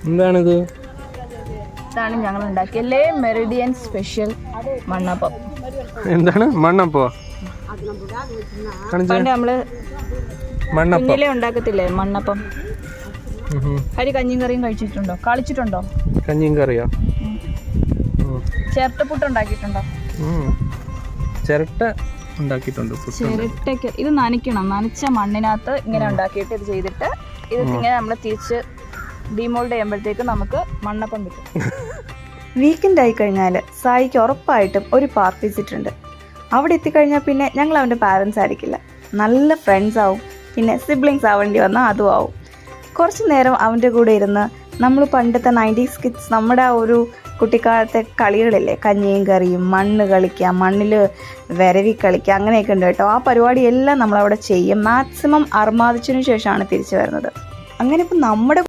എന്താണിത്? ഇതാണ് ഞങ്ങൾ ഉണ്ടാക്കിയല്ലേ മെറിഡിയൻ സ്പെഷ്യൽ മണ്ണപ്പം. എന്താണ് മണ്ണപ്പോ? പണ്ട് നമ്മള് കുഞ്ഞിലെ ഉണ്ടാക്കത്തില്ലേ മണ്ണപ്പം? ഹരി കഞ്ഞിയും കറിയും കഴിച്ചിട്ടുണ്ടോ? കളിച്ചിട്ടുണ്ടോ? കഞ്ഞിയും കറിയോ? ചിരട്ടപ്പുട്ട് ഉണ്ടാക്കിയിട്ടുണ്ടോ? ചിരട്ട ഉണ്ടാക്കിയിട്ടുണ്ട്. ചിരട്ടയ്ക്ക് ഇത് നനയ്ക്കണം. നനച്ച മണ്ണിനകത്ത് ഇങ്ങനെ ഉണ്ടാക്കിയിട്ട് ഇത് ചെയ്തിട്ട് ഇത് ഇങ്ങനെ നമ്മൾ തിരിച്ച് ഡിമോൾഡ് ചെയ്യുമ്പോഴത്തേക്ക് നമുക്ക് മണ്ണപ്പം കിട്ടും. വീക്കെൻഡ് ആയി കഴിഞ്ഞാൽ സായിക്ക് ഉറപ്പായിട്ടും ഒരു പാർക്ക് വിസിറ്റ് ഉണ്ട്. അവിടെ എത്തിക്കഴിഞ്ഞാൽ പിന്നെ ഞങ്ങൾ അവൻ്റെ പാരൻസ് ആയിരിക്കില്ല, നല്ല ഫ്രണ്ട്സ് ആവും. പിന്നെ സിബ്ലിങ്സ് ആവേണ്ടി വന്നാൽ അതും ആവും. കുറച്ച് നേരം അവൻ്റെ കൂടെ ഇരുന്ന് നമ്മൾ പണ്ടത്തെ 90s കിഡ്സ് നമ്മുടെ ആ ഒരു കുട്ടിക്കാലത്തെ കളികളില്ലേ, കഞ്ഞിയും കറിയും, മണ്ണ് കളിക്കുക, മണ്ണിൽ വരവി കളിക്കുക, അങ്ങനെയൊക്കെ ഉണ്ട് കേട്ടോ. ആ പരിപാടിയെല്ലാം നമ്മളവിടെ ചെയ്യും. മാക്സിമം അർമാദിച്ചതിനു ശേഷമാണ് തിരിച്ചു വരുന്നത്. അങ്ങനെ ഇപ്പം നമ്മുടെ